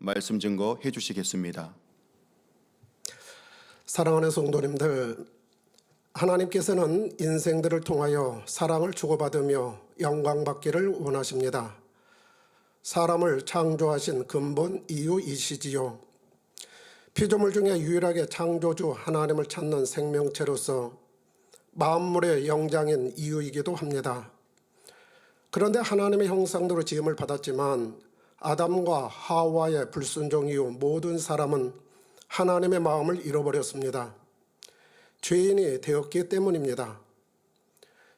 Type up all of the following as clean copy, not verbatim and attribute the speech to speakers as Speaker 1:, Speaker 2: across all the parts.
Speaker 1: 말씀 증거해 주시겠습니다.
Speaker 2: 사랑하는 성도님들, 하나님께서는 인생들을 통하여 사랑을 주고받으며 영광받기를 원하십니다. 사람을 창조하신 근본 이유이시지요. 피조물 중에 유일하게 창조주 하나님을 찾는 생명체로서 만물의 영장인 이유이기도 합니다. 그런데 하나님의 형상대로 지음을 받았지만 아담과 하와의 불순종 이후 모든 사람은 하나님의 마음을 잃어버렸습니다. 죄인이 되었기 때문입니다.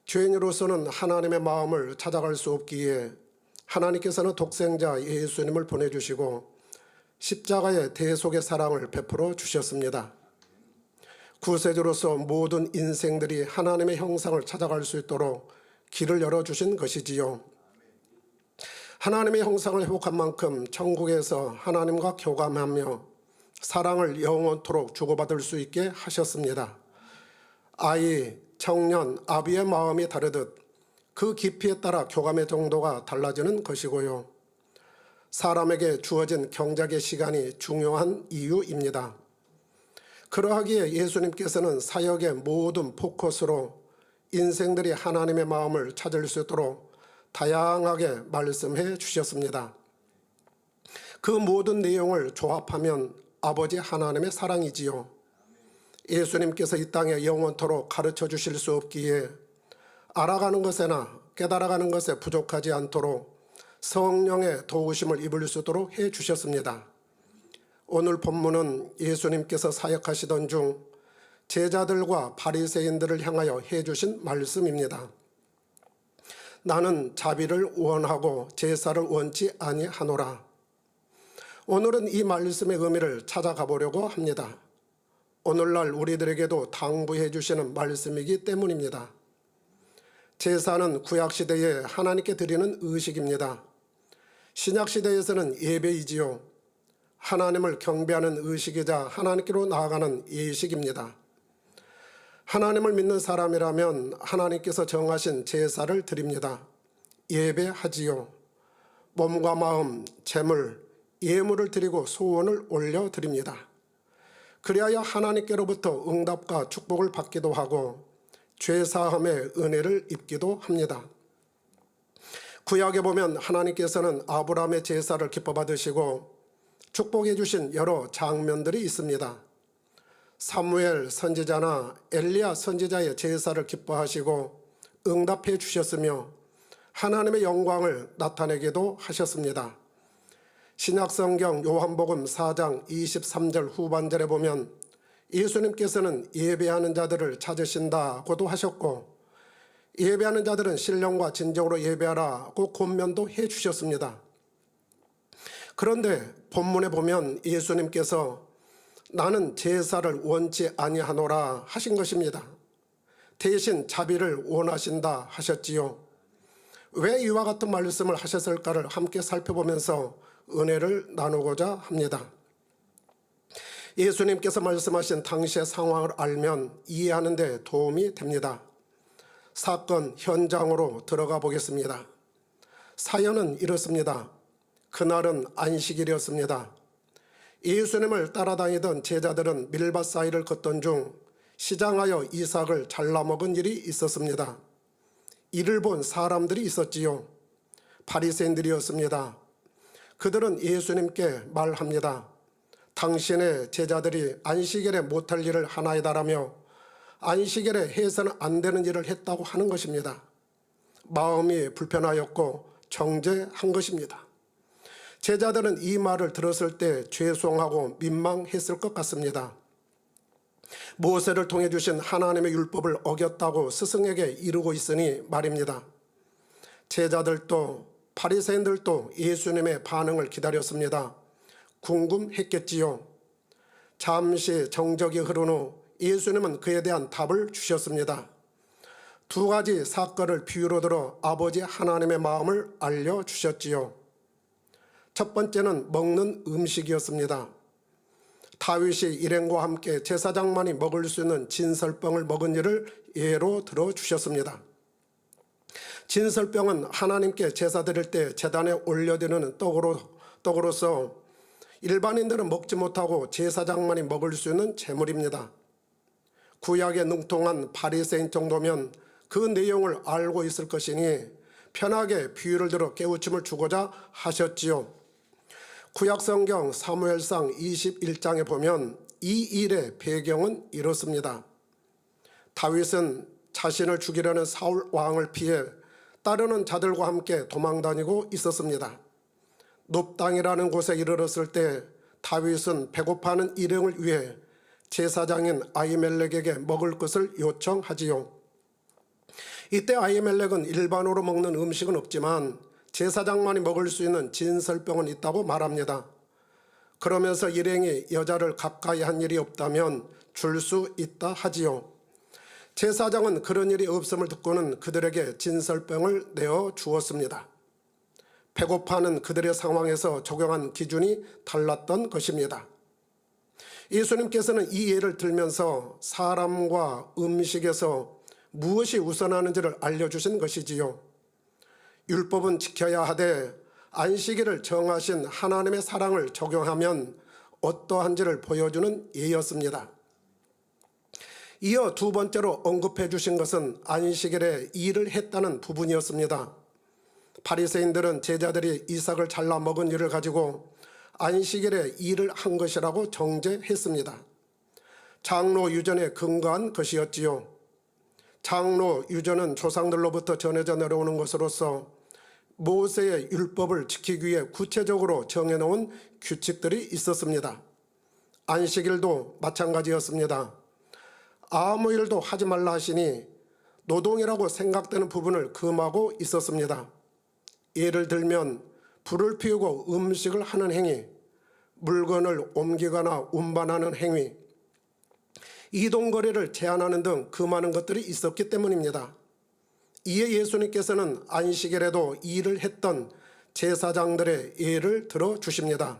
Speaker 2: 죄인으로서는 하나님의 마음을 찾아갈 수 없기에 하나님께서는 독생자 예수님을 보내주시고 십자가의 대속의 사랑을 베풀어 주셨습니다. 구세주로서 모든 인생들이 하나님의 형상을 찾아갈 수 있도록 길을 열어주신 것이지요. 하나님의 형상을 회복한 만큼 천국에서 하나님과 교감하며 사랑을 영원토록 주고받을 수 있게 하셨습니다. 아이, 청년, 아비의 마음이 다르듯 그 깊이에 따라 교감의 정도가 달라지는 것이고요. 사람에게 주어진 경작의 시간이 중요한 이유입니다. 그러하기에 예수님께서는 사역의 모든 포커스로 인생들이 하나님의 마음을 찾을 수 있도록 다양하게 말씀해 주셨습니다. 그 모든 내용을 조합하면 아버지 하나님의 사랑이지요. 예수님께서 이 땅에 영원토록 가르쳐 주실 수 없기에 알아가는 것에나 깨달아가는 것에 부족하지 않도록 성령의 도우심을 입을 수 있도록 해 주셨습니다. 오늘 본문은 예수님께서 사역하시던 중 제자들과 바리새인들을 향하여 해 주신 말씀입니다. 나는 자비를 원하고 제사를 원치 아니하노라. 오늘은 이 말씀의 의미를 찾아가 보려고 합니다. 오늘날 우리들에게도 당부해 주시는 말씀이기 때문입니다. 제사는 구약시대에 하나님께 드리는 의식입니다. 신약시대에서는 예배이지요. 하나님을 경배하는 의식이자 하나님께로 나아가는 예식입니다. 하나님을 믿는 사람이라면 하나님께서 정하신 제사를 드립니다. 예배하지요. 몸과 마음, 재물, 예물을 드리고 소원을 올려드립니다. 그리하여 하나님께로부터 응답과 축복을 받기도 하고 죄사함의 은혜를 입기도 합니다. 구약에 보면 하나님께서는 아브라함의 제사를 기뻐 받으시고 축복해 주신 여러 장면들이 있습니다. 사무엘 선지자나 엘리야 선지자의 제사를 기뻐하시고 응답해 주셨으며 하나님의 영광을 나타내기도 하셨습니다. 신약성경 요한복음 4장 23절 후반절에 보면 예수님께서는 예배하는 자들을 찾으신다고도 하셨고 예배하는 자들은 신령과 진정으로 예배하라고 권면도 해 주셨습니다. 그런데 본문에 보면 예수님께서 나는 제사를 원치 아니하노라 하신 것입니다. 대신 자비를 원하신다 하셨지요. 왜 이와 같은 말씀을 하셨을까를 함께 살펴보면서 은혜를 나누고자 합니다. 예수님께서 말씀하신 당시의 상황을 알면 이해하는 데 도움이 됩니다. 사건 현장으로 들어가 보겠습니다. 사연은 이렇습니다. 그날은 안식일이었습니다. 예수님을 따라다니던 제자들은 밀밭 사이를 걷던 중 시장하여 이삭을 잘라먹은 일이 있었습니다. 이를 본 사람들이 있었지요. 바리새인들이었습니다. 그들은 예수님께 말합니다. 당신의 제자들이 안식일에 못할 일을 하나 해달라며 안식일에 해서는 안 되는 일을 했다고 하는 것입니다. 마음이 불편하였고 정죄한 것입니다. 제자들은 이 말을 들었을 때 죄송하고 민망했을 것 같습니다. 모세를 통해 주신 하나님의 율법을 어겼다고 스승에게 이르고 있으니 말입니다. 제자들도 바리새인들도 예수님의 반응을 기다렸습니다. 궁금했겠지요. 잠시 정적이 흐른 후 예수님은 그에 대한 답을 주셨습니다. 두 가지 사건을 비유로 들어 아버지 하나님의 마음을 알려주셨지요. 첫 번째는 먹는 음식이었습니다. 다윗이 일행과 함께 제사장만이 먹을 수 있는 진설병을 먹은 일을 예로 들어주셨습니다. 진설병은 하나님께 제사 드릴 때 제단에 올려드리는 떡으로서 일반인들은 먹지 못하고 제사장만이 먹을 수 있는 재물입니다. 구약에 능통한 바리새인 정도면 그 내용을 알고 있을 것이니 편하게 비유를 들어 깨우침을 주고자 하셨지요. 구약성경 사무엘상 21장에 보면 이 일의 배경은 이렇습니다. 다윗은 자신을 죽이려는 사울 왕을 피해 따르는 자들과 함께 도망다니고 있었습니다. 놉당이라는 곳에 이르렀을 때 다윗은 배고파하는 일행을 위해 제사장인 아히멜렉에게 먹을 것을 요청하지요. 이때 아히멜렉은 일반으로 먹는 음식은 없지만 제사장만이 먹을 수 있는 진설병은 있다고 말합니다. 그러면서 일행이 여자를 가까이 한 일이 없다면 줄 수 있다 하지요. 제사장은 그런 일이 없음을 듣고는 그들에게 진설병을 내어 주었습니다. 배고파하는 그들의 상황에서 적용한 기준이 달랐던 것입니다. 예수님께서는 이 예를 들면서 사람과 음식에서 무엇이 우선하는지를 알려주신 것이지요. 율법은 지켜야 하되 안식일을 정하신 하나님의 사랑을 적용하면 어떠한지를 보여주는 예였습니다. 이어 두 번째로 언급해 주신 것은 안식일에 일을 했다는 부분이었습니다. 바리새인들은 제자들이 이삭을 잘라 먹은 일을 가지고 안식일에 일을 한 것이라고 정죄했습니다. 장로 유전에 근거한 것이었지요. 장로 유전은 조상들로부터 전해져 내려오는 것으로서 모세의 율법을 지키기 위해 구체적으로 정해놓은 규칙들이 있었습니다. 안식일도 마찬가지였습니다. 아무 일도 하지 말라 하시니 노동이라고 생각되는 부분을 금하고 있었습니다. 예를 들면 불을 피우고 음식을 하는 행위, 물건을 옮기거나 운반하는 행위, 이동거리를 제한하는 등 금하는 것들이 있었기 때문입니다. 이에 예수님께서는 안식일에도 일을 했던 제사장들의 예를 들어주십니다.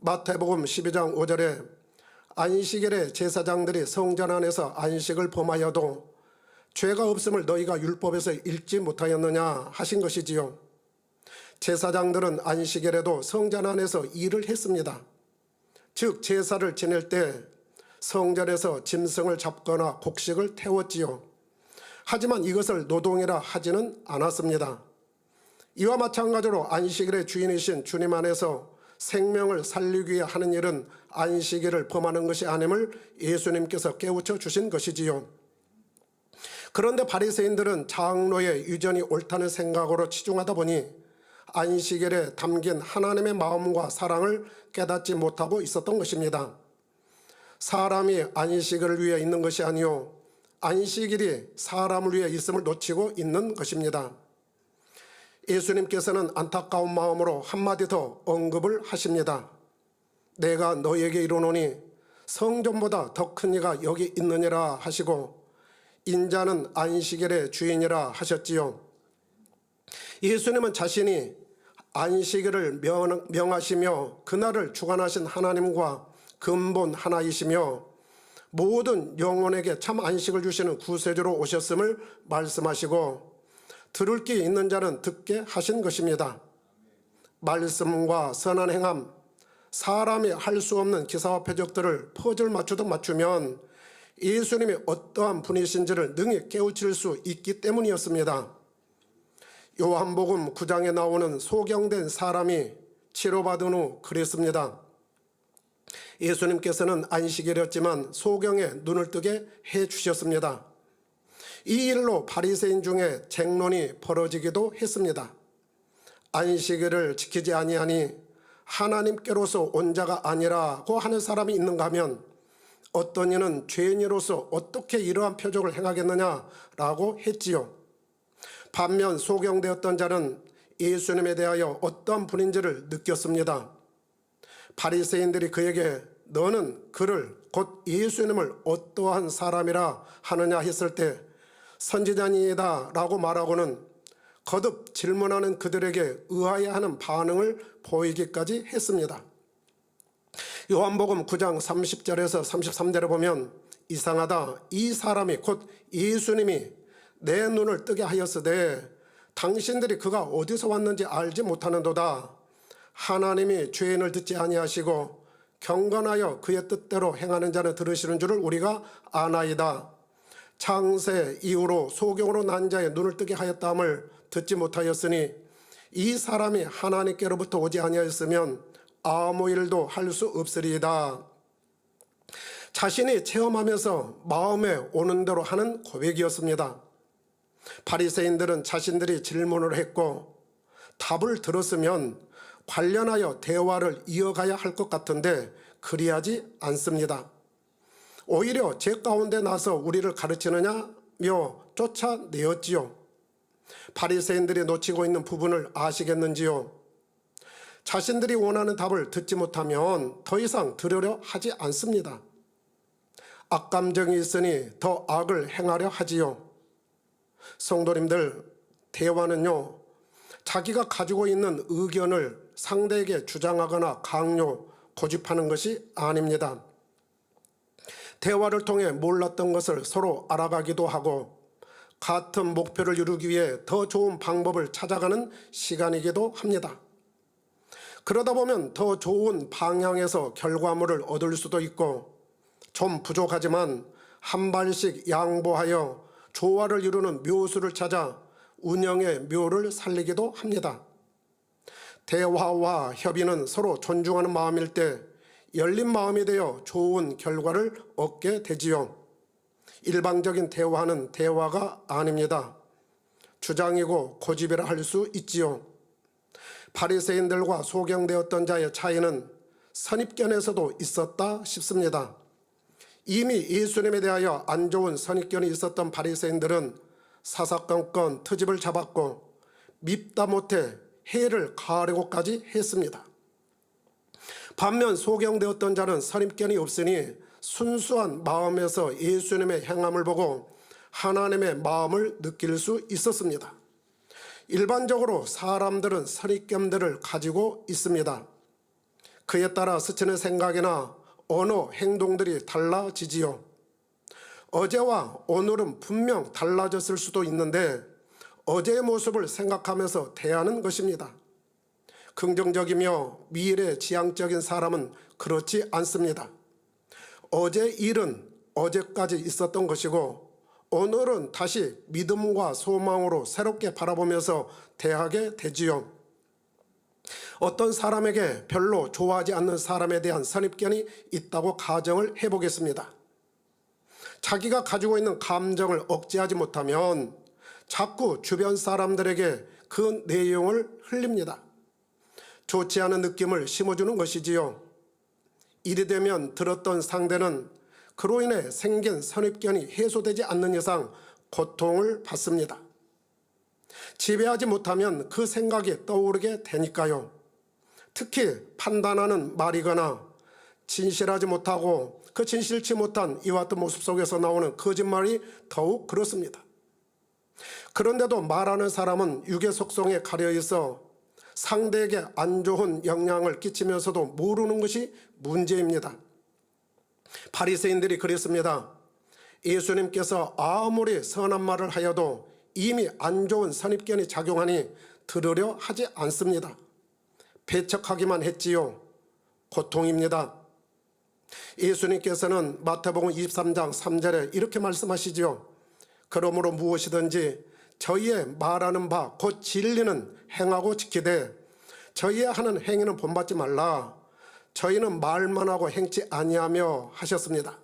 Speaker 2: 마태복음 12장 5절에 안식일에 제사장들이 성전 안에서 안식을 범하여도 죄가 없음을 너희가 율법에서 읽지 못하였느냐 하신 것이지요. 제사장들은 안식일에도 성전 안에서 일을 했습니다. 즉 제사를 지낼 때 성전에서 짐승을 잡거나 곡식을 태웠지요. 하지만 이것을 노동이라 하지는 않았습니다. 이와 마찬가지로 안식일의 주인이신 주님 안에서 생명을 살리기 위해 하는 일은 안식일을 범하는 것이 아님을 예수님께서 깨우쳐 주신 것이지요. 그런데 바리새인들은 장로의 유전이 옳다는 생각으로 치중하다 보니 안식일에 담긴 하나님의 마음과 사랑을 깨닫지 못하고 있었던 것입니다. 사람이 안식일을 위해 있는 것이 아니요 안식일이 사람을 위해 있음을 놓치고 있는 것입니다. 예수님께서는 안타까운 마음으로 한마디 더 언급을 하십니다. 내가 너에게 이르노니 성전보다 더 큰 이가 여기 있느니라 하시고 인자는 안식일의 주인이라 하셨지요. 예수님은 자신이 안식일을 명하시며 그날을 주관하신 하나님과 근본 하나이시며 모든 영혼에게 참 안식을 주시는 구세주로 오셨음을 말씀하시고 들을 게 있는 자는 듣게 하신 것입니다. 말씀과 선한 행함, 사람이 할 수 없는 기사와 표적들을 퍼즐 맞추듯 맞추면 예수님이 어떠한 분이신지를 능히 깨우칠 수 있기 때문이었습니다. 요한복음 9장에 나오는 소경된 사람이 치료받은 후 그랬습니다. 예수님께서는 안식일이었지만 소경에 눈을 뜨게 해주셨습니다. 이 일로 바리새인 중에 쟁론이 벌어지기도 했습니다. 안식일을 지키지 아니하니 하나님께로서 온 자가 아니라고 하는 사람이 있는가 하면 어떤 이는 죄인으로서 어떻게 이러한 표적을 행하겠느냐라고 했지요. 반면 소경되었던 자는 예수님에 대하여 어떤 분인지를 느꼈습니다. 바리새인들이 그에게 너는 그를 곧 예수님을 어떠한 사람이라 하느냐 했을 때 선지자니이다 라고 말하고는 거듭 질문하는 그들에게 의아해하는 반응을 보이기까지 했습니다. 요한복음 9장 30절에서 33절에 보면 이상하다, 이 사람이 곧 예수님이 내 눈을 뜨게 하였으되 당신들이 그가 어디서 왔는지 알지 못하는도다. 하나님이 죄인을 듣지 아니하시고 경건하여 그의 뜻대로 행하는 자는 들으시는 줄을 우리가 아나이다. 창세 이후로 소경으로 난 자의 눈을 뜨게 하였다함을 듣지 못하였으니 이 사람이 하나님께로부터 오지 아니하였으면 아무 일도 할 수 없으리이다. 자신이 체험하면서 마음에 오는 대로 하는 고백이었습니다. 바리새인들은 자신들이 질문을 했고 답을 들었으면 관련하여 대화를 이어가야 할 것 같은데 그리하지 않습니다. 오히려 제 가운데 나서 우리를 가르치느냐며 쫓아내었지요. 바리새인들이 놓치고 있는 부분을 아시겠는지요? 자신들이 원하는 답을 듣지 못하면 더 이상 들으려 하지 않습니다. 악감정이 있으니 더 악을 행하려 하지요. 성도님들, 대화는요, 자기가 가지고 있는 의견을 상대에게 주장하거나 강요, 고집하는 것이 아닙니다. 대화를 통해 몰랐던 것을 서로 알아가기도 하고 같은 목표를 이루기 위해 더 좋은 방법을 찾아가는 시간이기도 합니다. 그러다 보면 더 좋은 방향에서 결과물을 얻을 수도 있고 좀 부족하지만 한 발씩 양보하여 조화를 이루는 묘수를 찾아 운영의 묘를 살리기도 합니다. 대화와 협의는 서로 존중하는 마음일 때 열린 마음이 되어 좋은 결과를 얻게 되지요. 일방적인 대화는 대화가 아닙니다. 주장이고 고집이라 할 수 있지요. 바리새인들과 소경되었던 자의 차이는 선입견에서도 있었다 싶습니다. 이미 예수님에 대하여 안 좋은 선입견이 있었던 바리새인들은 사사건건 트집을 잡았고 밉다 못해 해를 가하려고까지 했습니다. 반면 소경되었던 자는 선입견이 없으니 순수한 마음에서 예수님의 행함을 보고 하나님의 마음을 느낄 수 있었습니다. 일반적으로 사람들은 선입견들을 가지고 있습니다. 그에 따라 스치는 생각이나 언어, 행동들이 달라지지요. 어제와 오늘은 분명 달라졌을 수도 있는데 어제의 모습을 생각하면서 대하는 것입니다. 긍정적이며 미래지향적인 사람은 그렇지 않습니다. 어제 일은 어제까지 있었던 것이고 오늘은 다시 믿음과 소망으로 새롭게 바라보면서 대하게 되지요. 어떤 사람에게 별로 좋아하지 않는 사람에 대한 선입견이 있다고 가정을 해보겠습니다. 자기가 가지고 있는 감정을 억제하지 못하면 자꾸 주변 사람들에게 그 내용을 흘립니다. 좋지 않은 느낌을 심어주는 것이지요. 이리 되면 들었던 상대는 그로 인해 생긴 선입견이 해소되지 않는 이상 고통을 받습니다. 지배하지 못하면 그 생각이 떠오르게 되니까요. 특히 판단하는 말이거나 진실하지 못하고 그 진실치 못한 이와 같은 모습 속에서 나오는 거짓말이 더욱 그렇습니다. 그런데도 말하는 사람은 육의 속성에 가려 있어 상대에게 안 좋은 영향을 끼치면서도 모르는 것이 문제입니다. 바리새인들이 그랬습니다. 예수님께서 아무리 선한 말을 하여도 이미 안 좋은 선입견이 작용하니 들으려 하지 않습니다. 배척하기만 했지요. 고통입니다. 예수님께서는 마태복음 23장 3절에 이렇게 말씀하시지요. 그러므로 무엇이든지 저희의 말하는 바 곧 진리는 행하고 지키되 저희의 하는 행위는 본받지 말라. 저희는 말만 하고 행치 아니하며 하셨습니다.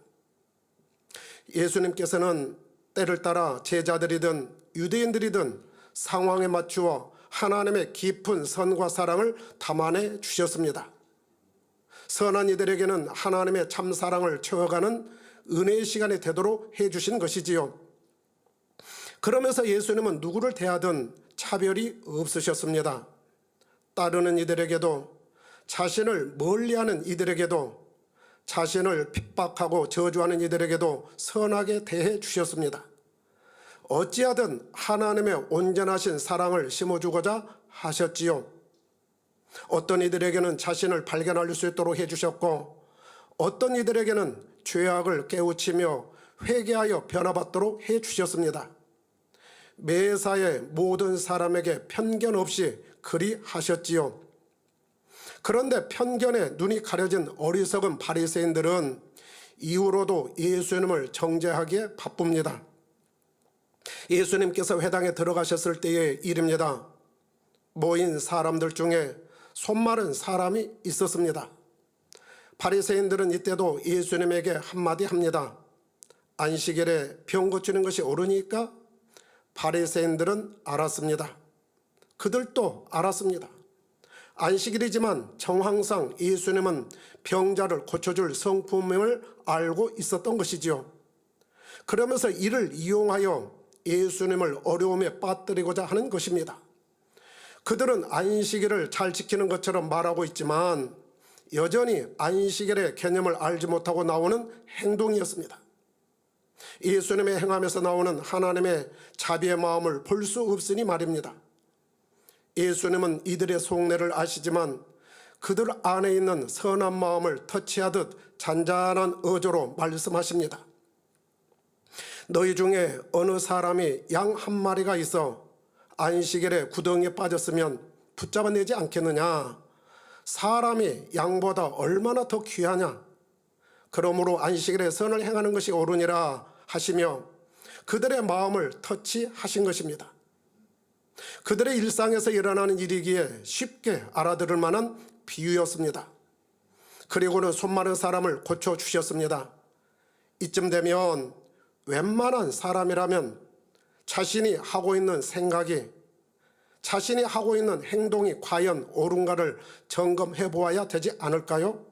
Speaker 2: 예수님께서는 때를 따라 제자들이든 유대인들이든 상황에 맞추어 하나님의 깊은 선과 사랑을 담아내 주셨습니다. 선한 이들에게는 하나님의 참사랑을 채워가는 은혜의 시간이 되도록 해주신 것이지요. 그러면서 예수님은 누구를 대하든 차별이 없으셨습니다. 따르는 이들에게도 자신을 멀리하는 이들에게도 자신을 핍박하고 저주하는 이들에게도 선하게 대해 주셨습니다. 어찌하든 하나님의 온전하신 사랑을 심어주고자 하셨지요. 어떤 이들에게는 자신을 발견할 수 있도록 해주셨고 어떤 이들에게는 죄악을 깨우치며 회개하여 변화받도록 해주셨습니다. 매사에 모든 사람에게 편견 없이 그리 하셨지요. 그런데 편견에 눈이 가려진 어리석은 바리새인들은 이후로도 예수님을 정죄하기에 바쁩니다. 예수님께서 회당에 들어가셨을 때의 일입니다. 모인 사람들 중에 손 마른 사람이 있었습니다. 바리새인들은 이때도 예수님에게 한마디 합니다. 안식일에 병 고치는 것이 옳으니까? 바리새인들은 알았습니다. 그들도 알았습니다. 안식일이지만 정황상 예수님은 병자를 고쳐줄 성품을 알고 있었던 것이지요. 그러면서 이를 이용하여 예수님을 어려움에 빠뜨리고자 하는 것입니다. 그들은 안식일을 잘 지키는 것처럼 말하고 있지만 여전히 안식일의 개념을 알지 못하고 나오는 행동이었습니다. 예수님의 행함에서 나오는 하나님의 자비의 마음을 볼 수 없으니 말입니다. 예수님은 이들의 속내를 아시지만 그들 안에 있는 선한 마음을 터치하듯 잔잔한 어조로 말씀하십니다. 너희 중에 어느 사람이 양 한 마리가 있어 안식일에 구덩이에 빠졌으면 붙잡아내지 않겠느냐? 사람이 양보다 얼마나 더 귀하냐? 그러므로 안식일에 선을 행하는 것이 옳으니라 하시며 그들의 마음을 터치하신 것입니다. 그들의 일상에서 일어나는 일이기에 쉽게 알아들을 만한 비유였습니다. 그리고는 손 마른 사람을 고쳐주셨습니다. 이쯤 되면 웬만한 사람이라면 자신이 하고 있는 생각이, 자신이 하고 있는 행동이 과연 옳은가를 점검해 보아야 되지 않을까요?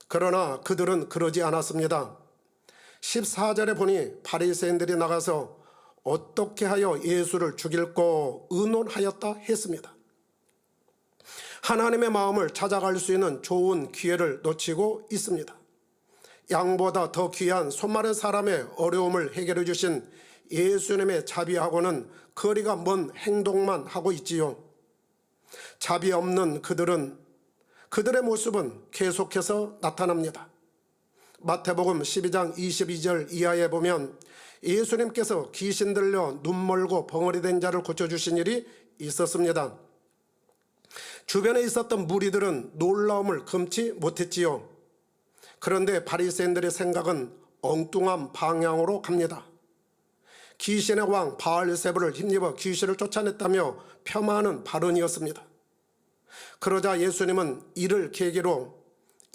Speaker 2: 그러나 그들은 그러지 않았습니다. 14절에 보니 바리새인들이 나가서 어떻게 하여 예수를 죽일고 의논하였다 했습니다. 하나님의 마음을 찾아갈 수 있는 좋은 기회를 놓치고 있습니다. 양보다 더 귀한 손 마른 사람의 어려움을 해결해 주신 예수님의 자비하고는 거리가 먼 행동만 하고 있지요. 자비 없는 그들의 모습은 계속해서 나타납니다. 마태복음 12장 22절 이하에 보면 예수님께서 귀신 들려 눈 멀고 벙어리 된 자를 고쳐주신 일이 있었습니다. 주변에 있었던 무리들은 놀라움을 금치 못했지요. 그런데 바리새인들의 생각은 엉뚱한 방향으로 갑니다. 귀신의 왕 바알세불을 힘입어 귀신을 쫓아냈다며 폄하하는 발언이었습니다. 그러자 예수님은 이를 계기로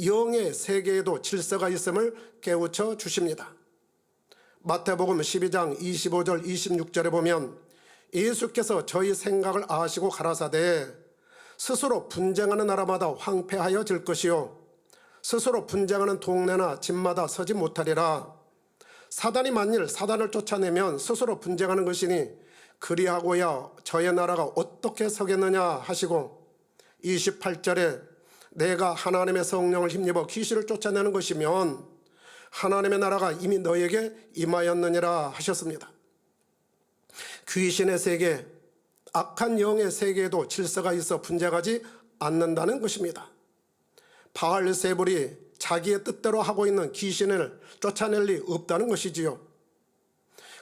Speaker 2: 영의 세계에도 질서가 있음을 깨우쳐 주십니다. 마태복음 12장 25절 26절에 보면 예수께서 저희 생각을 아시고 가라사대 스스로 분쟁하는 나라마다 황폐하여질 것이요 스스로 분쟁하는 동네나 집마다 서지 못하리라. 사단이 만일 사단을 쫓아내면 스스로 분쟁하는 것이니 그리하고야 저의 나라가 어떻게 서겠느냐 하시고 28절에 내가 하나님의 성령을 힘입어 귀신을 쫓아내는 것이면 하나님의 나라가 이미 너에게 임하였느니라 하셨습니다. 귀신의 세계, 악한 영의 세계에도 질서가 있어 분쟁하지 않는다는 것입니다. 바알세불이 자기의 뜻대로 하고 있는 귀신을 쫓아낼 리 없다는 것이지요.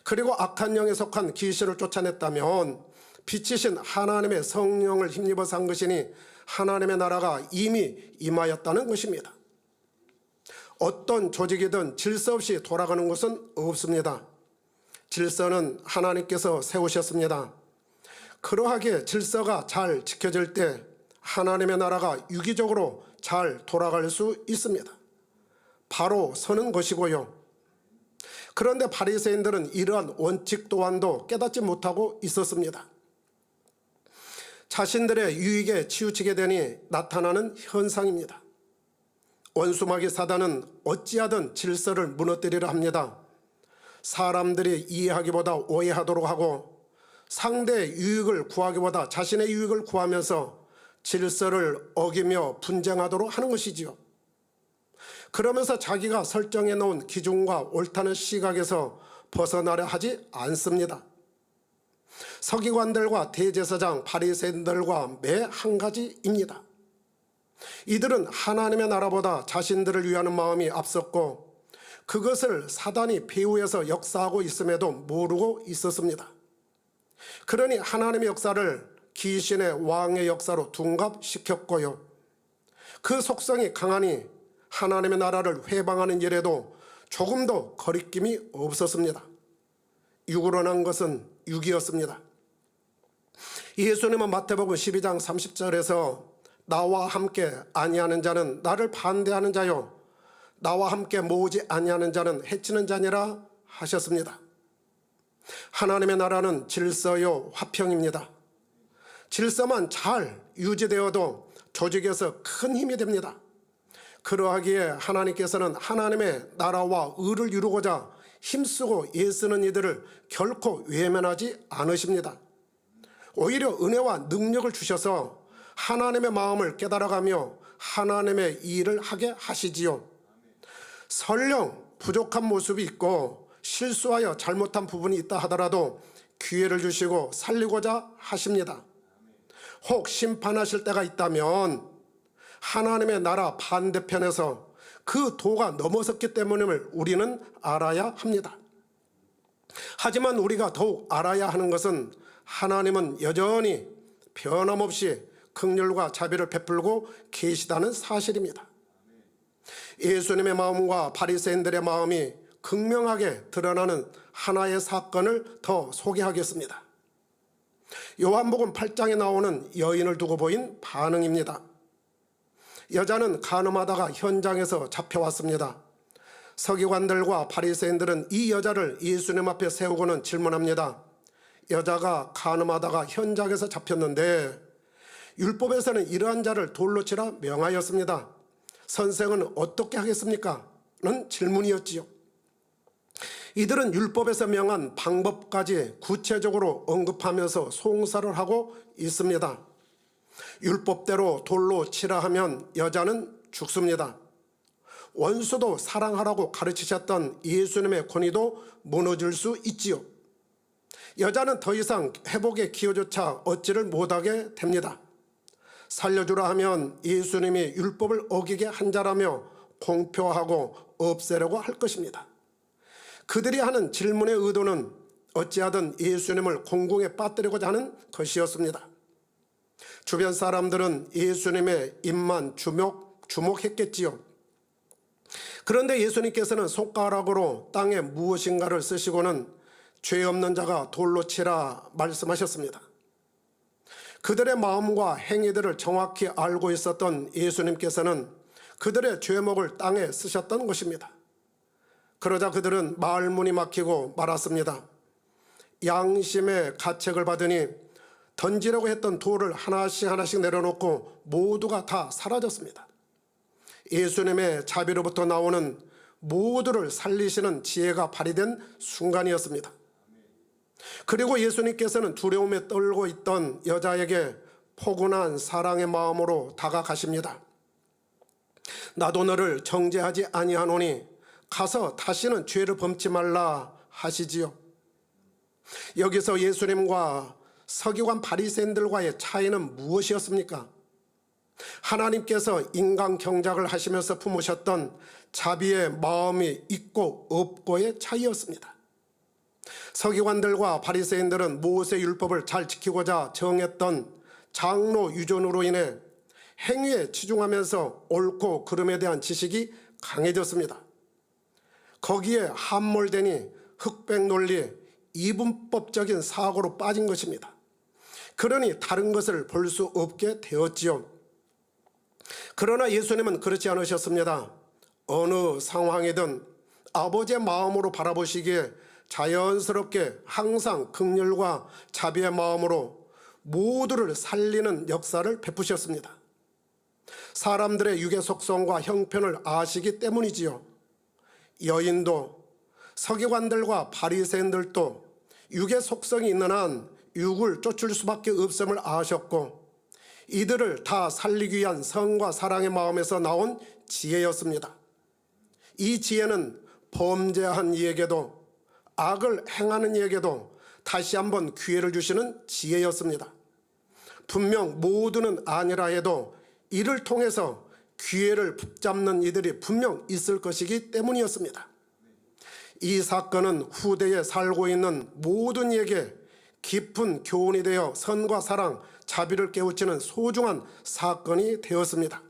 Speaker 2: 그리고 악한 영에 속한 귀신을 쫓아냈다면 빛이신 하나님의 성령을 힘입어 산 것이니 하나님의 나라가 이미 임하였다는 것입니다. 어떤 조직이든 질서 없이 돌아가는 것은 없습니다. 질서는 하나님께서 세우셨습니다. 그러하게 질서가 잘 지켜질 때 하나님의 나라가 유기적으로 잘 돌아갈 수 있습니다. 바로 서는 것이고요. 그런데 바리새인들은 이러한 원칙 또한도 깨닫지 못하고 있었습니다. 자신들의 유익에 치우치게 되니 나타나는 현상입니다. 원수마귀 사단은 어찌하든 질서를 무너뜨리려 합니다. 사람들이 이해하기보다 오해하도록 하고 상대의 유익을 구하기보다 자신의 유익을 구하면서 질서를 어기며 분쟁하도록 하는 것이지요. 그러면서 자기가 설정해 놓은 기준과 옳다는 시각에서 벗어나려 하지 않습니다. 서기관들과 대제사장, 바리새인들과 매 한 가지입니다. 이들은 하나님의 나라보다 자신들을 위하는 마음이 앞섰고 그것을 사단이 배후에서 역사하고 있음에도 모르고 있었습니다. 그러니 하나님의 역사를 귀신의 왕의 역사로 둔갑시켰고요. 그 속성이 강하니 하나님의 나라를 회방하는 일에도 조금도 거리낌이 없었습니다. 육으로 난 것은 육이었습니다. 예수님은 마태복음 12장 30절에서 나와 함께 아니하는 자는 나를 반대하는 자요 나와 함께 모으지 아니하는 자는 해치는 자니라 하셨습니다. 하나님의 나라는 질서요 화평입니다. 질서만 잘 유지되어도 조직에서 큰 힘이 됩니다. 그러하기에 하나님께서는 하나님의 나라와 의를 이루고자 힘쓰고 애쓰는 이들을 결코 외면하지 않으십니다. 오히려 은혜와 능력을 주셔서 하나님의 마음을 깨달아가며 하나님의 일을 하게 하시지요. 설령 부족한 모습이 있고 실수하여 잘못한 부분이 있다 하더라도 기회를 주시고 살리고자 하십니다. 혹 심판하실 때가 있다면 하나님의 나라 반대편에서 그 도가 넘어섰기 때문임을 우리는 알아야 합니다. 하지만 우리가 더욱 알아야 하는 것은 하나님은 여전히 변함없이 긍휼과 자비를 베풀고 계시다는 사실입니다. 예수님의 마음과 바리새인들의 마음이 극명하게 드러나는 하나의 사건을 더 소개하겠습니다. 요한복음 8장에 나오는 여인을 두고 보인 반응입니다. 여자는 간음하다가 현장에서 잡혀왔습니다. 서기관들과 바리새인들은 이 여자를 예수님 앞에 세우고는 질문합니다. 여자가 간음하다가 현장에서 잡혔는데 율법에서는 이러한 자를 돌로 치라 명하였습니다. 선생은 어떻게 하겠습니까? 는 질문이었지요. 이들은 율법에서 명한 방법까지 구체적으로 언급하면서 송사를 하고 있습니다. 율법대로 돌로 치라 하면 여자는 죽습니다. 원수도 사랑하라고 가르치셨던 예수님의 권위도 무너질 수 있지요. 여자는 더 이상 회복의 기여조차 얻지를 못하게 됩니다. 살려주라 하면 예수님이 율법을 어기게 한 자라며 공표하고 없애려고 할 것입니다. 그들이 하는 질문의 의도는 어찌하든 예수님을 공궁에 빠뜨리고자 하는 것이었습니다. 주변 사람들은 예수님의 입만 주목했겠지요. 그런데 예수님께서는 손가락으로 땅에 무엇인가를 쓰시고는 죄 없는 자가 돌로 치라 말씀하셨습니다. 그들의 마음과 행위들을 정확히 알고 있었던 예수님께서는 그들의 죄목을 땅에 쓰셨던 것입니다. 그러자 그들은 말문이 막히고 말았습니다. 양심의 가책을 받으니 던지려고 했던 돌을 하나씩 내려놓고 모두가 다 사라졌습니다. 예수님의 자비로부터 나오는 모두를 살리시는 지혜가 발휘된 순간이었습니다. 그리고 예수님께서는 두려움에 떨고 있던 여자에게 포근한 사랑의 마음으로 다가가십니다. 나도 너를 정죄하지 아니하노니 가서 다시는 죄를 범치 말라 하시지요. 여기서 예수님과 서기관 바리새인들과의 차이는 무엇이었습니까? 하나님께서 인간 경작을 하시면서 품으셨던 자비의 마음이 있고 없고의 차이였습니다. 서기관들과 바리새인들은 모세 율법을 잘 지키고자 정했던 장로 유전으로 인해 행위에 치중하면서 옳고 그름에 대한 지식이 강해졌습니다. 거기에 함몰되니 흑백 논리, 이분법적인 사고로 빠진 것입니다. 그러니 다른 것을 볼 수 없게 되었지요. 그러나 예수님은 그렇지 않으셨습니다. 어느 상황이든 아버지의 마음으로 바라보시기에 자연스럽게 항상 긍휼과 자비의 마음으로 모두를 살리는 역사를 베푸셨습니다. 사람들의 육의 속성과 형편을 아시기 때문이지요. 여인도 서기관들과 바리새인들도 육의 속성이 있는 한 육을 쫓을 수밖에 없음을 아셨고 이들을 다 살리기 위한 성과 사랑의 마음에서 나온 지혜였습니다. 이 지혜는 범죄한 이에게도 악을 행하는 이에게도 다시 한번 기회를 주시는 지혜였습니다. 분명 모두는 아니라 해도 이를 통해서 기회를 붙잡는 이들이 분명 있을 것이기 때문이었습니다. 이 사건은 후대에 살고 있는 모든 이에게 깊은 교훈이 되어 선과 사랑, 자비를 깨우치는 소중한 사건이 되었습니다.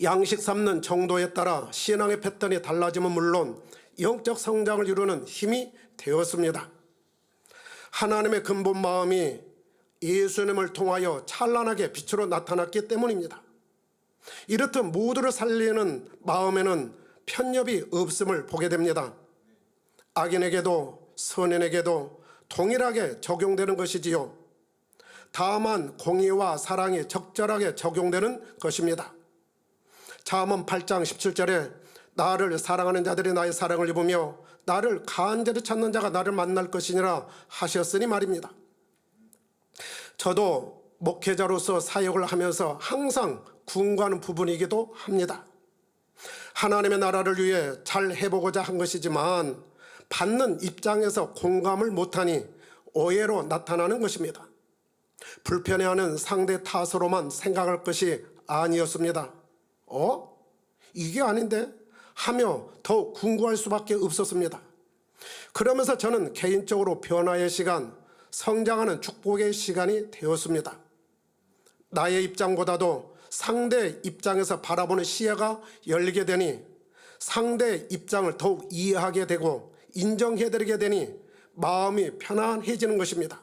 Speaker 2: 양식 삼는 정도에 따라 신앙의 패턴이 달라지면 물론 영적 성장을 이루는 힘이 되었습니다. 하나님의 근본 마음이 예수님을 통하여 찬란하게 빛으로 나타났기 때문입니다. 이렇듯 모두를 살리는 마음에는 편협이 없음을 보게 됩니다. 악인에게도 선인에게도 동일하게 적용되는 것이지요. 다만 공의와 사랑이 적절하게 적용되는 것입니다. 잠언 8장 17절에 나를 사랑하는 자들이 나의 사랑을 입으며 나를 간절히 찾는 자가 나를 만날 것이니라 하셨으니 말입니다. 저도 목회자로서 사역을 하면서 항상 궁금한 부분이기도 합니다. 하나님의 나라를 위해 잘 해보고자 한 것이지만 받는 입장에서 공감을 못하니 오해로 나타나는 것입니다. 불편해하는 상대 탓으로만 생각할 것이 아니었습니다. 이게 아닌데? 하며 더욱 궁금할 수밖에 없었습니다. 그러면서 저는 개인적으로 변화의 시간, 성장하는 축복의 시간이 되었습니다. 나의 입장보다도 상대 입장에서 바라보는 시야가 열리게 되니 상대의 입장을 더욱 이해하게 되고 인정해드리게 되니 마음이 편안해지는 것입니다.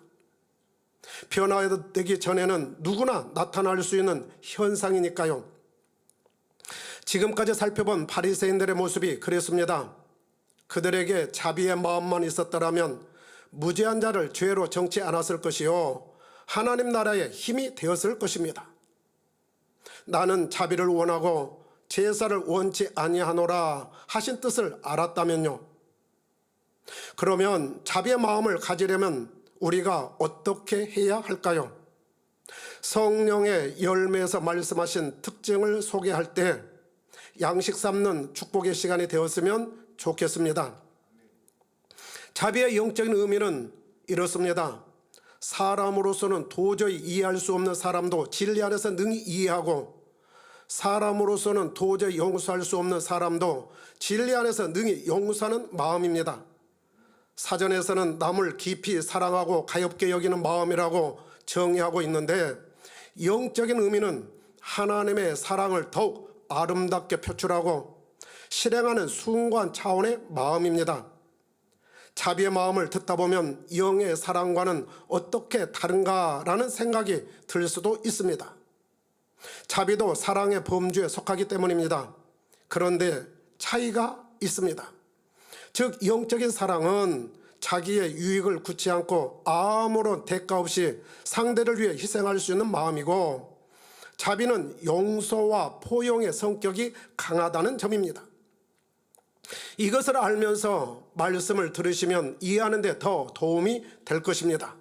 Speaker 2: 변화되기 전에는 누구나 나타날 수 있는 현상이니까요. 지금까지 살펴본 바리새인들의 모습이 그랬습니다. 그들에게 자비의 마음만 있었더라면 무죄한 자를 죄로 정치 않았을 것이요 하나님 나라의 힘이 되었을 것입니다. 나는 자비를 원하고 제사를 원치 아니하노라 하신 뜻을 알았다면요. 그러면 자비의 마음을 가지려면 우리가 어떻게 해야 할까요? 성령의 열매에서 말씀하신 특징을 소개할 때 양식 삼는 축복의 시간이 되었으면 좋겠습니다. 자비의 영적인 의미는 이렇습니다. 사람으로서는 도저히 이해할 수 없는 사람도 진리 안에서 능히 이해하고 사람으로서는 도저히 용서할 수 없는 사람도 진리 안에서 능히 용서하는 마음입니다. 사전에서는 남을 깊이 사랑하고 가엾게 여기는 마음이라고 정의하고 있는데 영적인 의미는 하나님의 사랑을 더욱 아름답게 표출하고 실행하는 숭고한 차원의 마음입니다. 자비의 마음을 듣다 보면 영의 사랑과는 어떻게 다른가라는 생각이 들 수도 있습니다. 자비도 사랑의 범주에 속하기 때문입니다. 그런데 차이가 있습니다. 즉 영적인 사랑은 자기의 유익을 굳지 않고 아무런 대가 없이 상대를 위해 희생할 수 있는 마음이고 자비는 용서와 포용의 성격이 강하다는 점입니다. 이것을 알면서 말씀을 들으시면 이해하는 데 더 도움이 될 것입니다.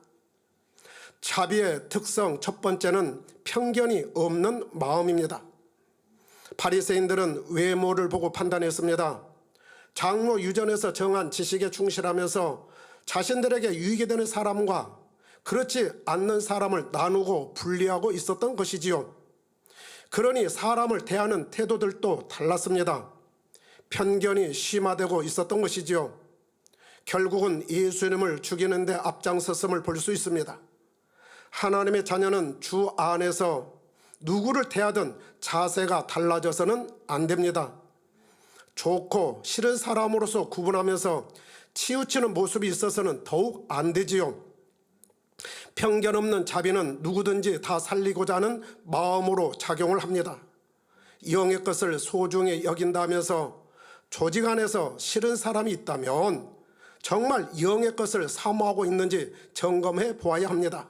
Speaker 2: 자비의 특성 첫 번째는 편견이 없는 마음입니다. 바리새인들은 외모를 보고 판단했습니다. 장로 유전에서 정한 지식에 충실하면서 자신들에게 유익이 되는 사람과 그렇지 않는 사람을 나누고 분리하고 있었던 것이지요. 그러니 사람을 대하는 태도들도 달랐습니다. 편견이 심화되고 있었던 것이지요. 결국은 예수님을 죽이는 데 앞장섰음을 볼 수 있습니다. 하나님의 자녀는 주 안에서 누구를 대하든 자세가 달라져서는 안 됩니다. 좋고 싫은 사람으로서 구분하면서 치우치는 모습이 있어서는 더욱 안 되지요. 편견 없는 자비는 누구든지 다 살리고자 하는 마음으로 작용을 합니다. 영의 것을 소중히 여긴다면서 조직 안에서 싫은 사람이 있다면 정말 영의 것을 사모하고 있는지 점검해 보아야 합니다.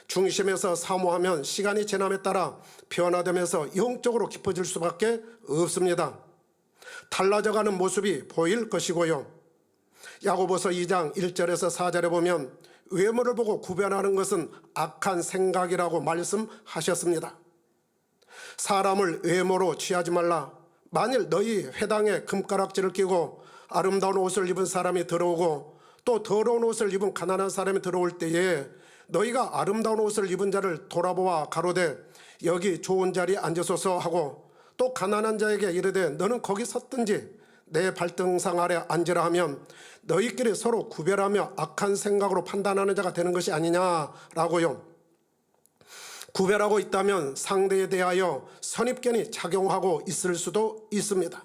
Speaker 2: 중심에서 사모하면 시간이 지남에 따라 변화되면서 영적으로 깊어질 수밖에 없습니다. 달라져가는 모습이 보일 것이고요. 야고보서 2장 1절에서 4절에 보면 외모를 보고 구별하는 것은 악한 생각이라고 말씀하셨습니다. 사람을 외모로 취하지 말라. 만일 너희 회당에 금가락지를 끼고 아름다운 옷을 입은 사람이 들어오고 또 더러운 옷을 입은 가난한 사람이 들어올 때에 너희가 아름다운 옷을 입은 자를 돌아보아 가로되 여기 좋은 자리에 앉으소서 하고 또 가난한 자에게 이르되 너는 거기 섰든지 내 발등상 아래 앉으라 하면 너희끼리 서로 구별하며 악한 생각으로 판단하는 자가 되는 것이 아니냐라고요. 구별하고 있다면 상대에 대하여 선입견이 작용하고 있을 수도 있습니다.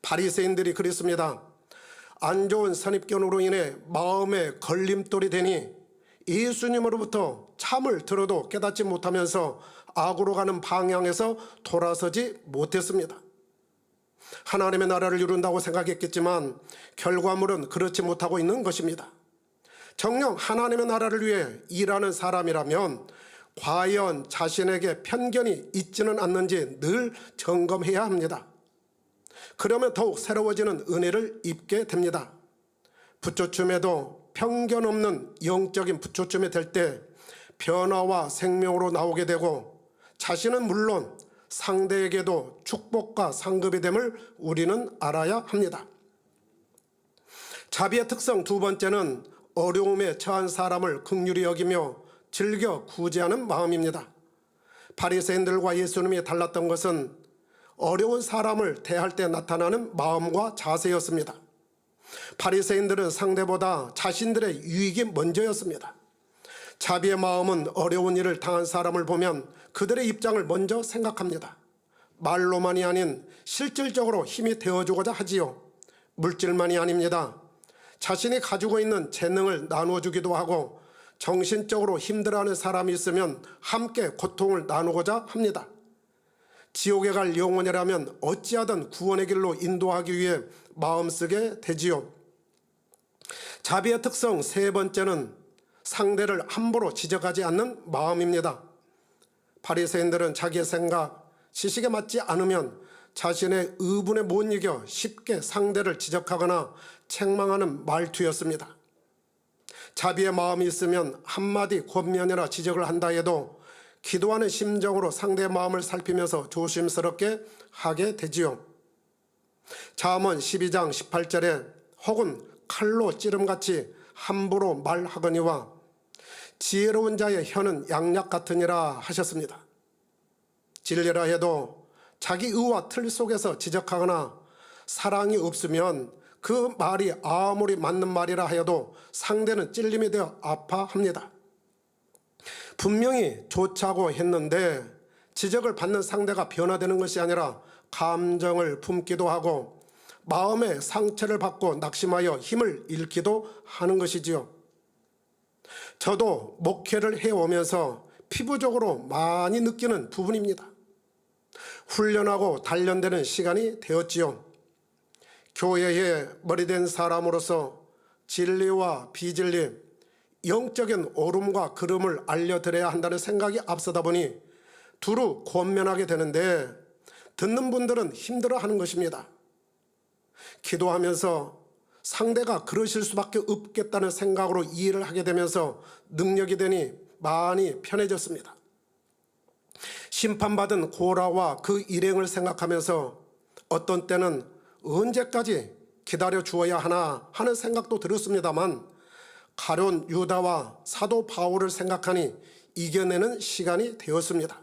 Speaker 2: 바리새인들이 그랬습니다. 안 좋은 선입견으로 인해 마음에 걸림돌이 되니 예수님으로부터 참을 들어도 깨닫지 못하면서 악으로 가는 방향에서 돌아서지 못했습니다. 하나님의 나라를 이룬다고 생각했겠지만 결과물은 그렇지 못하고 있는 것입니다. 정녕 하나님의 나라를 위해 일하는 사람이라면 과연 자신에게 편견이 있지는 않는지 늘 점검해야 합니다. 그러면 더욱 새로워지는 은혜를 입게 됩니다. 부처춤에도 편견 없는 영적인 부처춤이 될 때 변화와 생명으로 나오게 되고 자신은 물론 상대에게도 축복과 상급이 됨을 우리는 알아야 합니다. 자비의 특성 두 번째는 어려움에 처한 사람을 긍휼히 여기며 즐겨 구제하는 마음입니다. 바리새인들과 예수님이 달랐던 것은 어려운 사람을 대할 때 나타나는 마음과 자세였습니다. 바리새인들은 상대보다 자신들의 유익이 먼저였습니다. 자비의 마음은 어려운 일을 당한 사람을 보면 그들의 입장을 먼저 생각합니다. 말로만이 아닌 실질적으로 힘이 되어주고자 하지요. 물질만이 아닙니다. 자신이 가지고 있는 재능을 나눠주기도 하고 정신적으로 힘들어하는 사람이 있으면 함께 고통을 나누고자 합니다. 지옥에 갈 영혼이라면 어찌하든 구원의 길로 인도하기 위해 마음쓰게 되지요. 자비의 특성 세 번째는 상대를 함부로 지적하지 않는 마음입니다. 바리새인들은 자기의 생각, 지식에 맞지 않으면 자신의 의분에 못 이겨 쉽게 상대를 지적하거나 책망하는 말투였습니다. 자비의 마음이 있으면 한마디 권면이나 지적을 한다 해도 기도하는 심정으로 상대의 마음을 살피면서 조심스럽게 하게 되지요. 잠언 12장 18절에 혹은 칼로 찌름같이 함부로 말하거니와 지혜로운 자의 혀는 양약 같으니라 하셨습니다. 진리라 해도 자기 의와 틀 속에서 지적하거나 사랑이 없으면 그 말이 아무리 맞는 말이라 하여도 상대는 찔림이 되어 아파합니다. 분명히 좋자고 했는데 지적을 받는 상대가 변화되는 것이 아니라 감정을 품기도 하고 마음의 상처를 받고 낙심하여 힘을 잃기도 하는 것이지요. 저도 목회를 해오면서 피부적으로 많이 느끼는 부분입니다. 훈련하고 단련되는 시간이 되었지요. 교회에 머리된 사람으로서 진리와 비진리, 영적인 옳음과 그름을 알려드려야 한다는 생각이 앞서다 보니 두루 권면하게 되는데 듣는 분들은 힘들어하는 것입니다. 기도하면서 상대가 그러실 수밖에 없겠다는 생각으로 이해를 하게 되면서 능력이 되니 많이 편해졌습니다. 심판받은 고라와 그 일행을 생각하면서 어떤 때는 언제까지 기다려 주어야 하나 하는 생각도 들었습니다만 가룟 유다와 사도 바울을 생각하니 이겨내는 시간이 되었습니다.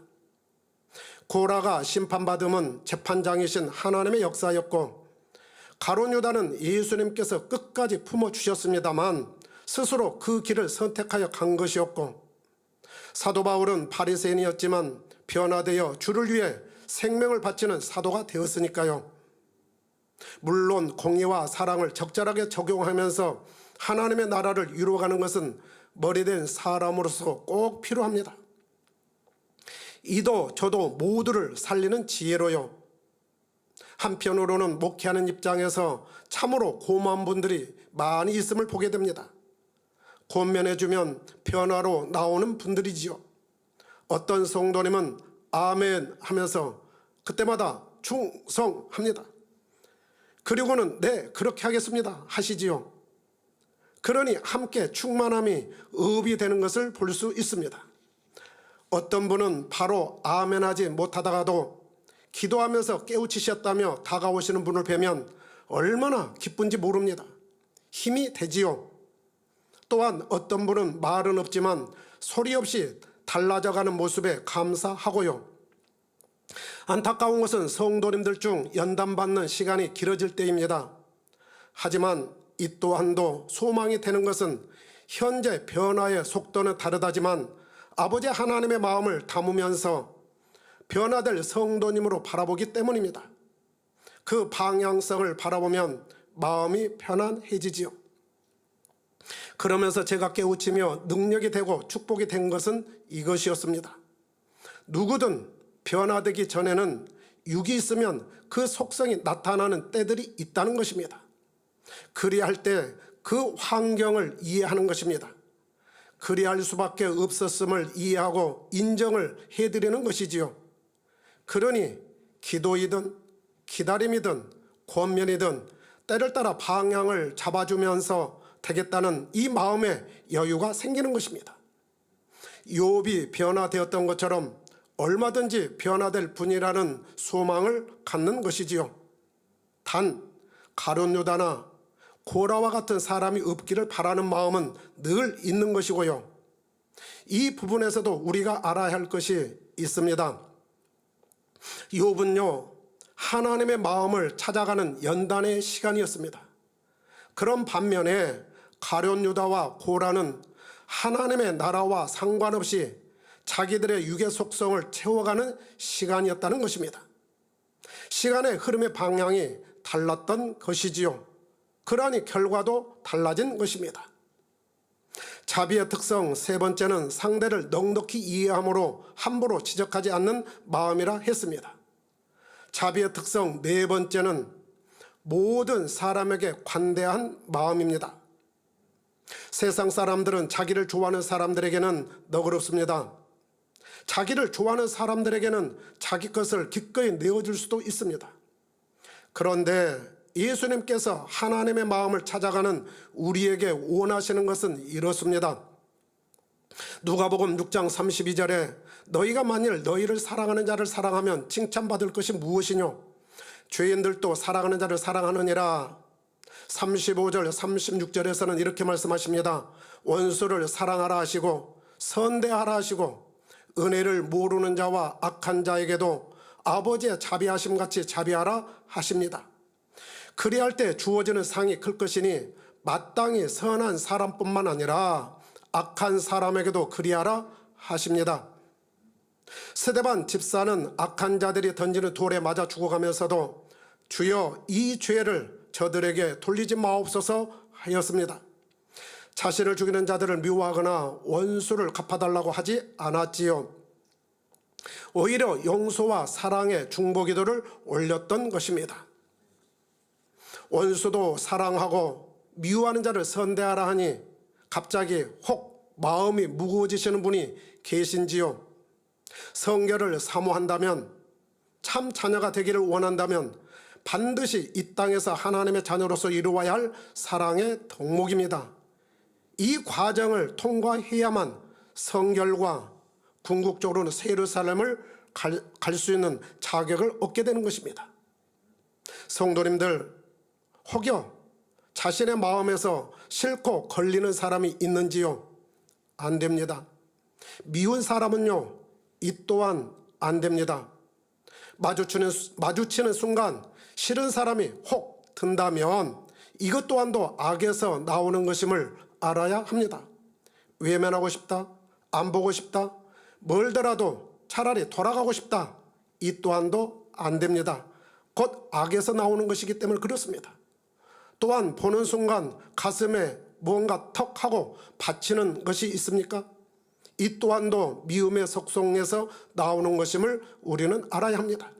Speaker 2: 고라가 심판받음은 재판장이신 하나님의 역사였고 가룟 유다는 예수님께서 끝까지 품어주셨습니다만 스스로 그 길을 선택하여 간 것이었고 사도 바울은 바리새인이었지만 변화되어 주를 위해 생명을 바치는 사도가 되었으니까요. 물론 공의와 사랑을 적절하게 적용하면서 하나님의 나라를 이루어가는 것은 머리된 사람으로서 꼭 필요합니다. 이도 저도 모두를 살리는 지혜로요. 한편으로는 목회하는 입장에서 참으로 고마운 분들이 많이 있음을 보게 됩니다. 권면해주면 변화로 나오는 분들이지요. 어떤 성도님은 아멘 하면서 그때마다 충성합니다. 그리고는 네 그렇게 하겠습니다 하시지요. 그러니 함께 충만함이 업이 되는 것을 볼 수 있습니다. 어떤 분은 바로 아멘하지 못하다가도 기도하면서 깨우치셨다며 다가오시는 분을 뵈면 얼마나 기쁜지 모릅니다. 힘이 되지요. 또한 어떤 분은 말은 없지만 소리 없이 달라져가는 모습에 감사하고요. 안타까운 것은 성도님들 중 연단받는 시간이 길어질 때입니다. 하지만 이 또한도 소망이 되는 것은 현재 변화의 속도는 다르다지만 아버지 하나님의 마음을 담으면서 변화될 성도님으로 바라보기 때문입니다. 그 방향성을 바라보면 마음이 편안해지지요. 그러면서 제가 깨우치며 능력이 되고 축복이 된 것은 이것이었습니다. 누구든 변화되기 전에는 육이 있으면 그 속성이 나타나는 때들이 있다는 것입니다. 그리할 때 그 환경을 이해하는 것입니다. 그리할 수밖에 없었음을 이해하고 인정을 해드리는 것이지요. 그러니 기도이든 기다림이든 권면이든 때를 따라 방향을 잡아주면서 되겠다는 이 마음의 여유가 생기는 것입니다. 욥이 변화되었던 것처럼 얼마든지 변화될 분이라는 소망을 갖는 것이지요. 단 가룟 유다나 고라와 같은 사람이 없기를 바라는 마음은 늘 있는 것이고요. 이 부분에서도 우리가 알아야 할 것이 있습니다. 욥은요, 하나님의 마음을 찾아가는 연단의 시간이었습니다. 그런 반면에 가룟 유다와 고라는 하나님의 나라와 상관없이 자기들의 육의 속성을 채워가는 시간이었다는 것입니다. 시간의 흐름의 방향이 달랐던 것이지요. 그러니 결과도 달라진 것입니다. 자비의 특성 세 번째는 상대를 넉넉히 이해함으로 함부로 지적하지 않는 마음이라 했습니다. 자비의 특성 네 번째는 모든 사람에게 관대한 마음입니다. 세상 사람들은 자기를 좋아하는 사람들에게는 너그럽습니다. 자기를 좋아하는 사람들에게는 자기 것을 기꺼이 내어줄 수도 있습니다. 그런데 예수님께서 하나님의 마음을 찾아가는 우리에게 원하시는 것은 이렇습니다. 누가복음 6장 32절에 너희가 만일 너희를 사랑하는 자를 사랑하면 칭찬받을 것이 무엇이뇨? 죄인들도 사랑하는 자를 사랑하느니라. 35절 36절에서는 이렇게 말씀하십니다. 원수를 사랑하라 하시고 선대하라 하시고 은혜를 모르는 자와 악한 자에게도 아버지의 자비하심 같이 자비하라 하십니다. 그리할 때 주어지는 상이 클 것이니 마땅히 선한 사람뿐만 아니라 악한 사람에게도 그리하라 하십니다. 스데반 집사는 악한 자들이 던지는 돌에 맞아 죽어가면서도 주여 이 죄를 저들에게 돌리지 마옵소서 하였습니다. 자신을 죽이는 자들을 미워하거나 원수를 갚아달라고 하지 않았지요. 오히려 용서와 사랑의 중보기도를 올렸던 것입니다. 원수도 사랑하고 미워하는 자를 선대하라 하니 갑자기 혹 마음이 무거워지시는 분이 계신지요? 성결을 사모한다면, 참 자녀가 되기를 원한다면 반드시 이 땅에서 하나님의 자녀로서 이루어야 할 사랑의 덕목입니다. 이 과정을 통과해야만 성결과 궁극적으로는 새 예루살렘을 갈 수 있는 자격을 얻게 되는 것입니다. 성도님들, 혹여 자신의 마음에서 싫고 걸리는 사람이 있는지요? 안 됩니다. 미운 사람은요, 이 또한 안 됩니다. 마주치는 순간 싫은 사람이 혹 든다면 이것 또한도 악에서 나오는 것임을 알아야 합니다. 외면하고 싶다, 안 보고 싶다, 멀더라도 차라리 돌아가고 싶다, 이 또한도 안 됩니다. 곧 악에서 나오는 것이기 때문에 그렇습니다. 또한 보는 순간 가슴에 무언가 턱 하고 받치는 것이 있습니까? 이 또한도 미움의 속성에서 나오는 것임을 우리는 알아야 합니다.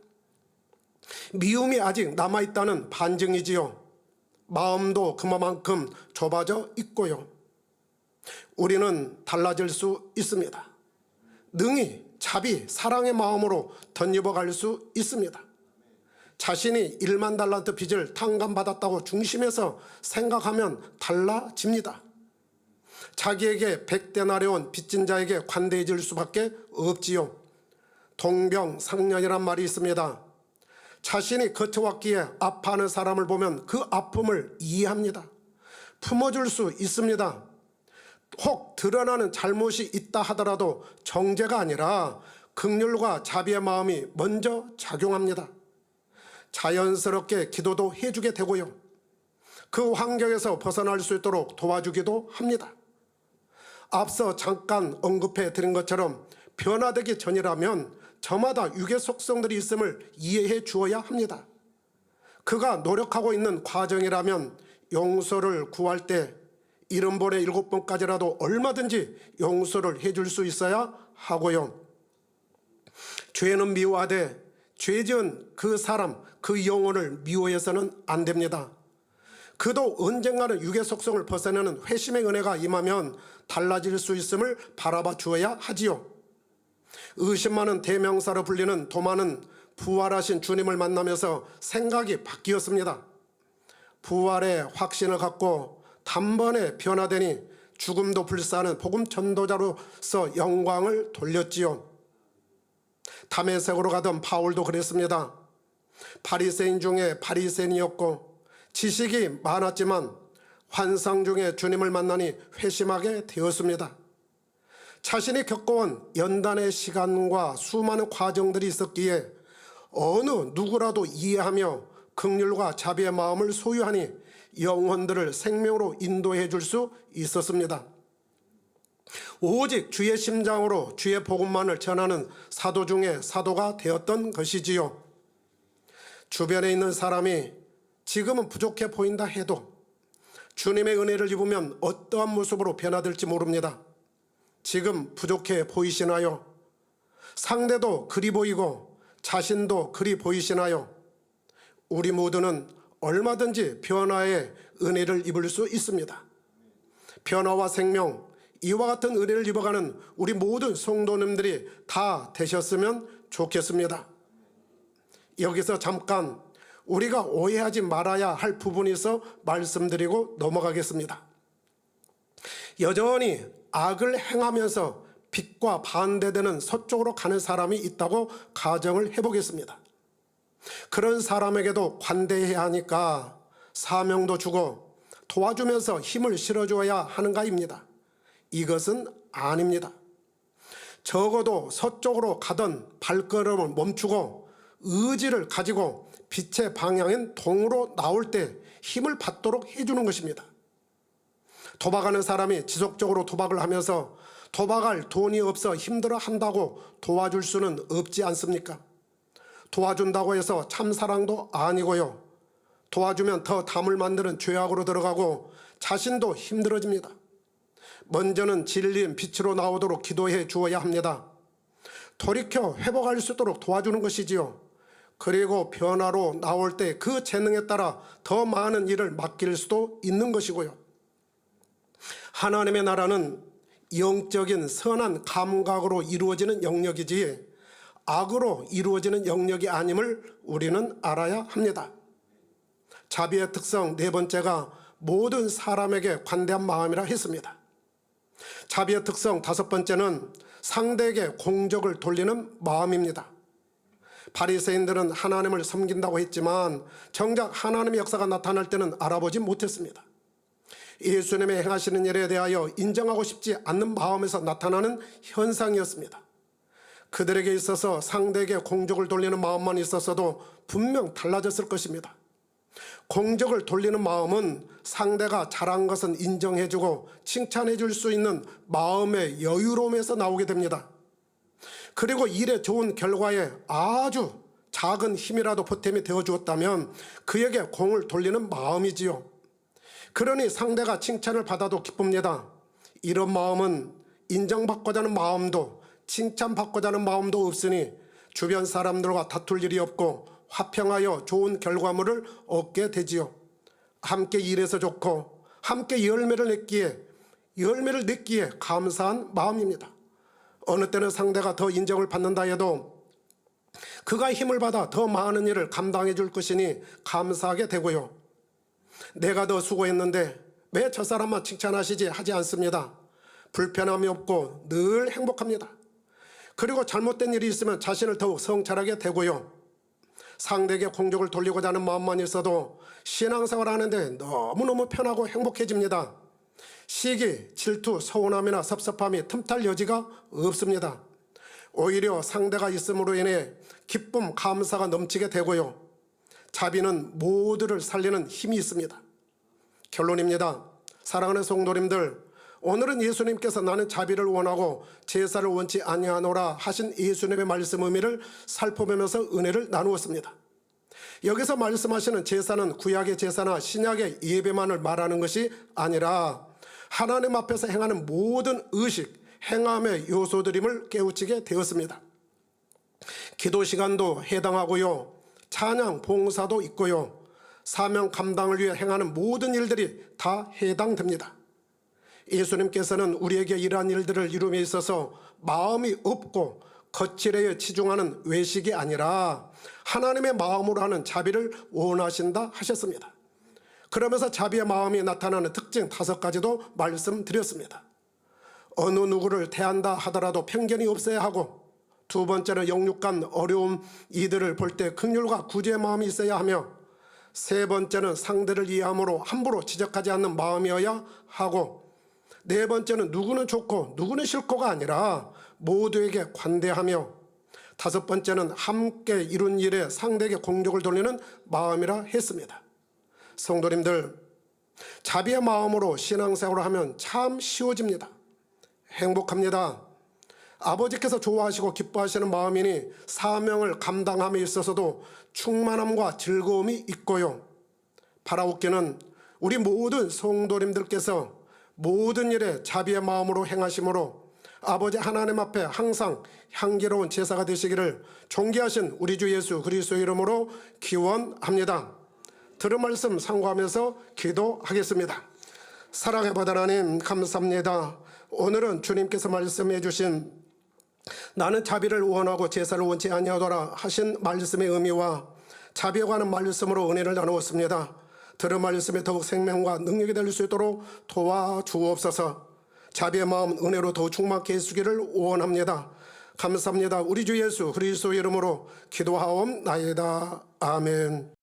Speaker 2: 미움이 아직 남아있다는 반증이지요. 마음도 그만큼 좁아져 있고요. 우리는 달라질 수 있습니다. 능히 자비, 사랑의 마음으로 덧입어 갈 수 있습니다. 자신이 1만 달란트 빚을 탕감받았다고 중심에서 생각하면 달라집니다. 자기에게 100데나리온 빚진 자에게 관대해질 수밖에 없지요. 동병상련이란 말이 있습니다. 자신이 거쳐왔기에 아파하는 사람을 보면 그 아픔을 이해합니다. 품어줄 수 있습니다. 혹 드러나는 잘못이 있다 하더라도 정죄가 아니라 긍휼과 자비의 마음이 먼저 작용합니다. 자연스럽게 기도도 해주게 되고요. 그 환경에서 벗어날 수 있도록 도와주기도 합니다. 앞서 잠깐 언급해 드린 것처럼 변화되기 전이라면 저마다 육의 속성들이 있음을 이해해 주어야 합니다. 그가 노력하고 있는 과정이라면 용서를 구할 때 70번에 7번까지라도 얼마든지 용서를 해줄 수 있어야 하고요. 죄는 미워하되 죄 지은 그 사람, 그 영혼을 미워해서는 안 됩니다. 그도 언젠가는 육의 속성을 벗어내는 회심의 은혜가 임하면 달라질 수 있음을 바라봐 주어야 하지요. 의심 많은 대명사로 불리는 도마는 부활하신 주님을 만나면서 생각이 바뀌었습니다. 부활의 확신을 갖고 단번에 변화되니 죽음도 불사하는 복음 전도자로서 영광을 돌렸지요. 다메섹으로 가던 바울도 그랬습니다. 바리새인 중에 바리새인이었고 지식이 많았지만 환상 중에 주님을 만나니 회심하게 되었습니다. 자신이 겪어온 연단의 시간과 수많은 과정들이 있었기에 어느 누구라도 이해하며 긍휼과 자비의 마음을 소유하니 영혼들을 생명으로 인도해 줄 수 있었습니다. 오직 주의 심장으로 주의 복음만을 전하는 사도 중에 사도가 되었던 것이지요. 주변에 있는 사람이 지금은 부족해 보인다 해도 주님의 은혜를 입으면 어떠한 모습으로 변화될지 모릅니다. 지금 부족해 보이시나요? 상대도 그리 보이고 자신도 그리 보이시나요? 우리 모두는 얼마든지 변화의 은혜를 입을 수 있습니다. 변화와 생명, 이와 같은 은혜를 입어가는 우리 모든 성도님들이 다 되셨으면 좋겠습니다. 여기서 잠깐 우리가 오해하지 말아야 할 부분이 있어 말씀드리고 넘어가겠습니다. 여전히 악을 행하면서 빛과 반대되는 서쪽으로 가는 사람이 있다고 가정을 해보겠습니다. 그런 사람에게도 관대해야 하니까 사명도 주고 도와주면서 힘을 실어줘야 하는가입니다. 이것은 아닙니다. 적어도 서쪽으로 가던 발걸음을 멈추고 의지를 가지고 빛의 방향인 동으로 나올 때 힘을 받도록 해주는 것입니다. 도박하는 사람이 지속적으로 도박을 하면서 도박할 돈이 없어 힘들어 한다고 도와줄 수는 없지 않습니까? 도와준다고 해서 참사랑도 아니고요. 도와주면 더 담을 만드는 죄악으로 들어가고 자신도 힘들어집니다. 먼저는 진리인 빛으로 나오도록 기도해 주어야 합니다. 돌이켜 회복할 수 있도록 도와주는 것이지요. 그리고 변화로 나올 때 그 재능에 따라 더 많은 일을 맡길 수도 있는 것이고요. 하나님의 나라는 영적인 선한 감각으로 이루어지는 영역이지 악으로 이루어지는 영역이 아님을 우리는 알아야 합니다. 자비의 특성 네 번째가 모든 사람에게 관대한 마음이라 했습니다. 자비의 특성 다섯 번째는 상대에게 공적을 돌리는 마음입니다. 바리새인들은 하나님을 섬긴다고 했지만 정작 하나님의 역사가 나타날 때는 알아보지 못했습니다. 예수님의 행하시는 일에 대하여 인정하고 싶지 않는 마음에서 나타나는 현상이었습니다. 그들에게 있어서 상대에게 공적을 돌리는 마음만 있었어도 분명 달라졌을 것입니다. 공적을 돌리는 마음은 상대가 잘한 것은 인정해주고 칭찬해줄 수 있는 마음의 여유로움에서 나오게 됩니다. 그리고 일의 좋은 결과에 아주 작은 힘이라도 보탬이 되어주었다면 그에게 공을 돌리는 마음이지요. 그러니 상대가 칭찬을 받아도 기쁩니다. 이런 마음은 인정받고자 하는 마음도 칭찬받고자 하는 마음도 없으니 주변 사람들과 다툴 일이 없고 화평하여 좋은 결과물을 얻게 되지요. 함께 일해서 좋고 함께 열매를 냈기에 감사한 마음입니다. 어느 때는 상대가 더 인정을 받는다 해도 그가 힘을 받아 더 많은 일을 감당해 줄 것이니 감사하게 되고요. 내가 더 수고했는데 왜 저 사람만 칭찬하시지 하지 않습니다. 불편함이 없고 늘 행복합니다. 그리고 잘못된 일이 있으면 자신을 더욱 성찰하게 되고요. 상대에게 공적을 돌리고자 하는 마음만 있어도 신앙생활 하는데 너무너무 편하고 행복해집니다. 시기, 질투, 서운함이나 섭섭함이 틈탈 여지가 없습니다. 오히려 상대가 있음으로 인해 기쁨, 감사가 넘치게 되고요. 자비는 모두를 살리는 힘이 있습니다. 결론입니다. 사랑하는 성도님들, 오늘은 예수님께서 나는 자비를 원하고 제사를 원치 아니하노라 하신 예수님의 말씀 의미를 살펴보면서 은혜를 나누었습니다. 여기서 말씀하시는 제사는 구약의 제사나 신약의 예배만을 말하는 것이 아니라 하나님 앞에서 행하는 모든 의식, 행함의 요소들임을 깨우치게 되었습니다. 기도 시간도 해당하고요. 찬양, 봉사도 있고요. 사명 감당을 위해 행하는 모든 일들이 다 해당됩니다. 예수님께서는 우리에게 이러한 일들을 이룸에 있어서 마음이 없고 거칠에 치중하는 외식이 아니라 하나님의 마음으로 하는 자비를 원하신다 하셨습니다. 그러면서 자비의 마음이 나타나는 특징 5가지도 말씀드렸습니다. 어느 누구를 대한다 하더라도 편견이 없어야 하고, 두 번째는 영육간 어려움 이들을 볼 때 긍휼과 구제의 마음이 있어야 하며, 세 번째는 상대를 이해함으로 함부로 지적하지 않는 마음이어야 하고, 네 번째는 누구는 좋고 누구는 싫고가 아니라 모두에게 관대하며, 다섯 번째는 함께 이룬 일에 상대에게 공격을 돌리는 마음이라 했습니다. 성도님들, 자비의 마음으로 신앙생활을 하면 참 쉬워집니다. 행복합니다. 아버지께서 좋아하시고 기뻐하시는 마음이니 사명을 감당함에 있어서도 충만함과 즐거움이 있고요. 바라옵기는 우리 모든 성도님들께서 모든 일에 자비의 마음으로 행하심으로 아버지 하나님 앞에 항상 향기로운 제사가 되시기를 존귀하신 우리 주 예수 그리스도의 이름으로 기원합니다. 들은 말씀 상고하면서 기도하겠습니다. 사랑의 아버지 하나님, 감사합니다. 오늘은 주님께서 말씀해 주신 나는 자비를 원하고 제사를 원치 아니하노라 하신 말씀의 의미와 자비에 관한 말씀으로 은혜를 나누었습니다. 들은 말씀에 더욱 생명과 능력이 될 수 있도록 도와주옵소서. 자비의 마음 은혜로 더욱 충만케 해주기를 원합니다. 감사합니다. 우리 주 예수 그리스도 이름으로 기도하옵나이다. 아멘.